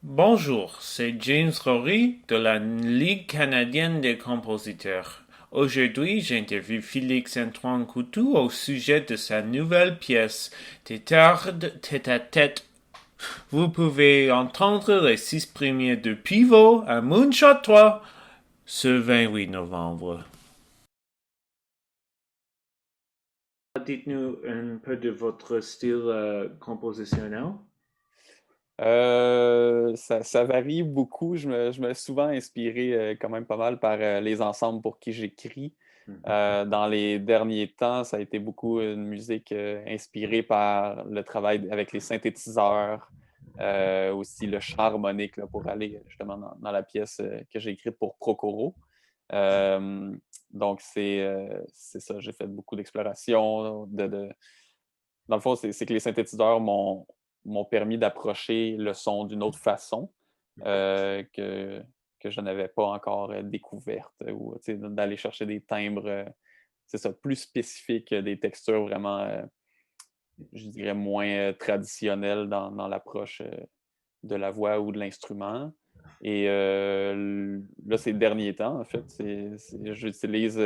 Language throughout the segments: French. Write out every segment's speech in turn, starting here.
Bonjour, c'est James Rory de la Ligue canadienne des compositeurs. Aujourd'hui, j'interviewe Félix-Antoine Coutu au sujet de sa nouvelle pièce Tétarde tête-à-tête. Vous pouvez entendre les 6 premiers de Pivot à Moonshot 3 ce 28 novembre. Dites-nous un peu de votre style compositionnel. Ça varie beaucoup. Je me suis souvent inspiré quand même pas mal par les ensembles pour qui j'écris. Dans les derniers temps, ça a été beaucoup une musique inspirée par le travail avec les synthétiseurs, aussi le chant harmonique là, pour aller justement dans la pièce que j'ai écrite pour Procoro. Euh, donc, c'est ça, j'ai fait beaucoup d'exploration. Dans le fond, c'est que les synthétiseurs m'ont permis d'approcher le son d'une autre façon que je n'avais pas encore découverte, ou d'aller chercher des timbres, c'est ça, plus spécifiques, des textures vraiment, je dirais, moins traditionnelles dans l'approche de la voix ou de l'instrument. Et là, ces derniers temps, en fait, j'utilise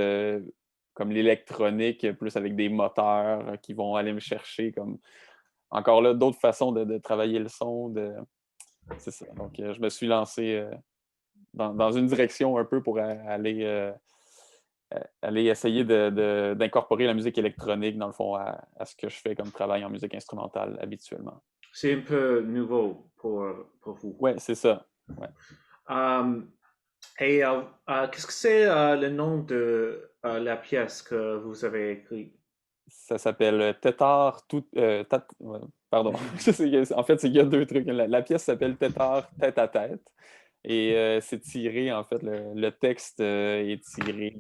comme l'électronique, plus avec des moteurs qui vont aller me chercher comme encore là d'autres façons de travailler le son. C'est ça. Donc, je me suis lancé dans une direction un peu pour aller essayer d'incorporer la musique électronique, dans le fond, à ce que je fais comme travail en musique instrumentale habituellement. C'est un peu nouveau pour vous. Ouais, c'est ça. Ouais. Euh, qu'est-ce que c'est le nom de la pièce que vous avez écrite? Ça s'appelle Tétard tout. Ouais, pardon. En fait, il y a deux trucs. La pièce s'appelle Tétard tête à tête. Et c'est tiré, en fait, le texte est tiré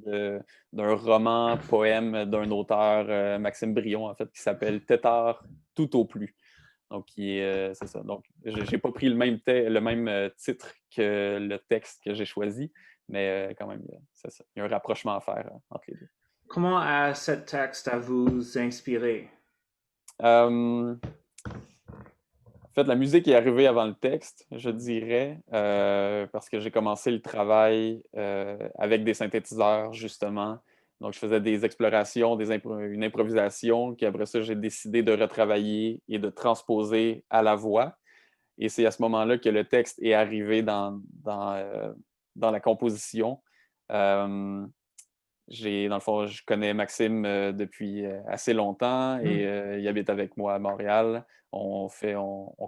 d'un roman, poème d'un auteur, Maxime Brion, en fait, qui s'appelle Tétard tout au plus. Donc, c'est ça. Donc, j'ai pas pris le même titre que le texte que j'ai choisi, mais quand même, c'est ça. Il y a un rapprochement à faire entre les deux. Comment a ce texte à vous inspiré? Euh, En fait, la musique est arrivée avant le texte, je dirais, parce que j'ai commencé le travail avec des synthétiseurs, justement. Donc, je faisais des explorations, une improvisation, puis après ça, j'ai décidé de retravailler et de transposer à la voix. Et c'est à ce moment-là que le texte est arrivé dans la composition. Euh, dans le fond, je connais Maxime depuis assez longtemps et Hmm. il habite avec moi à Montréal. On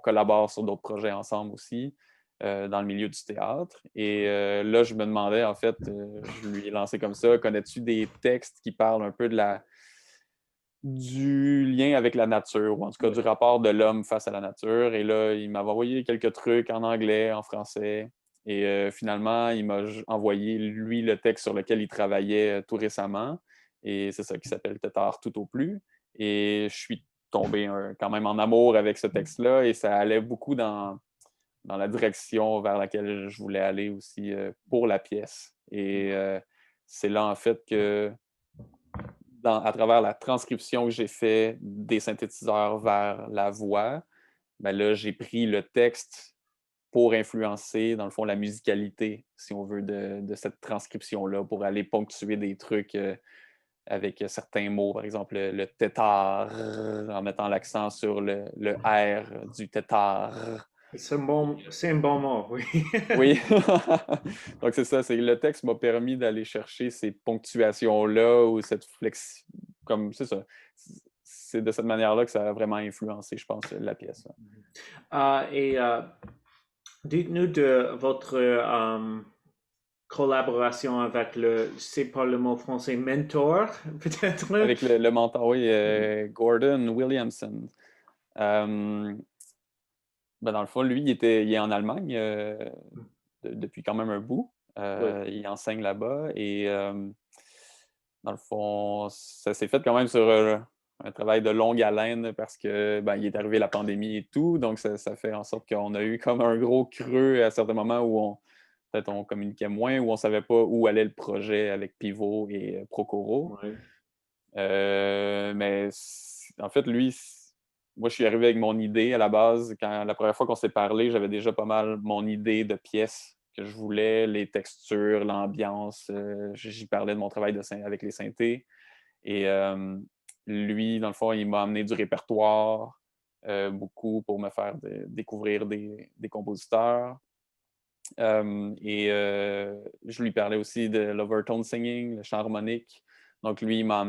collabore sur d'autres projets ensemble aussi dans le milieu du théâtre. Et là, je me demandais, en fait, je lui ai lancé comme ça, connais-tu des textes qui parlent un peu du lien avec la nature, ou en tout cas du Ouais. rapport de l'homme face à la nature? Et là, il m'avait envoyé quelques trucs en anglais, en français. Et finalement, il m'a envoyé, lui, le texte sur lequel il travaillait tout récemment. Et c'est ça qui s'appelle Tétard tout au plus. Et je suis tombé quand même en amour avec ce texte-là. Et ça allait beaucoup dans la direction vers laquelle je voulais aller aussi pour la pièce. Et c'est là, en fait, que à travers la transcription que j'ai fait des synthétiseurs vers la voix, ben là, j'ai pris le texte pour influencer, dans le fond, la musicalité, si on veut, de cette transcription-là, pour aller ponctuer des trucs avec certains mots, par exemple le tétard, en mettant l'accent sur le R du tétard. C'est un bon mot, oui. Oui, donc c'est ça, c'est le texte m'a permis d'aller chercher ces ponctuations-là ou cette flex, comme c'est ça. C'est de cette manière-là que ça a vraiment influencé, je pense, la pièce. Et dites-nous de votre collaboration avec c'est pas le mot français, mentor, peut-être? Avec le mentor, oui, Gordon Williamson. Euh, ben dans le fond, lui, il est en Allemagne depuis quand même un bout. Oui. Il enseigne là-bas et dans le fond, ça s'est fait quand même sur un travail de longue haleine parce que ben, il est arrivé la pandémie et tout, donc ça fait en sorte qu'on a eu comme un gros creux à certains moments où peut-être on communiquait moins, où on savait pas où allait le projet avec Pivot et Procoro. Oui. Mais en fait, lui, moi, je suis arrivé avec mon idée à la base. La première fois qu'on s'est parlé, j'avais déjà pas mal mon idée de pièces que je voulais, les textures, l'ambiance. J'y parlais de mon travail avec les synthés. Et lui, dans le fond, il m'a amené du répertoire, beaucoup pour me faire découvrir des compositeurs. Je lui parlais aussi de l'overtone singing, le chant harmonique. Donc, lui, il m'a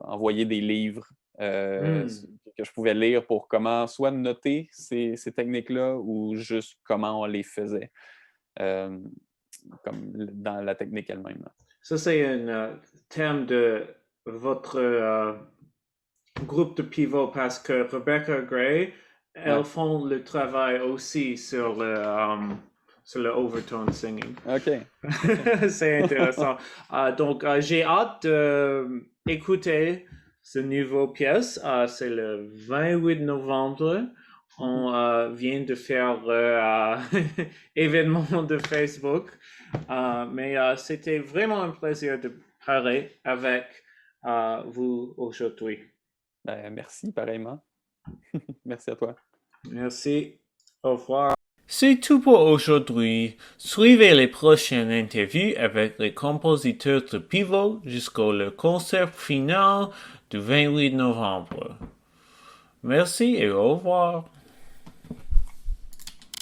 envoyé des livres que je pouvais lire pour comment soit noter ces techniques-là ou juste comment on les faisait, comme dans la technique elle-même. Ça, c'est un thème de votre groupe de pivot parce que Rebecca Gray, elles font le travail aussi sur le overtone singing. OK. C'est intéressant. Donc, j'ai hâte d'écouter ce nouveau pièce. C'est le 28 novembre. On vient de faire événement de Facebook. Mais c'était vraiment un plaisir de parler avec vous aujourd'hui. Ben, merci, pareillement. Merci à toi. Merci. Au revoir. C'est tout pour aujourd'hui. Suivez les prochaines interviews avec les compositeurs de Pivot jusqu'au concert final du 28 novembre. Merci et au revoir.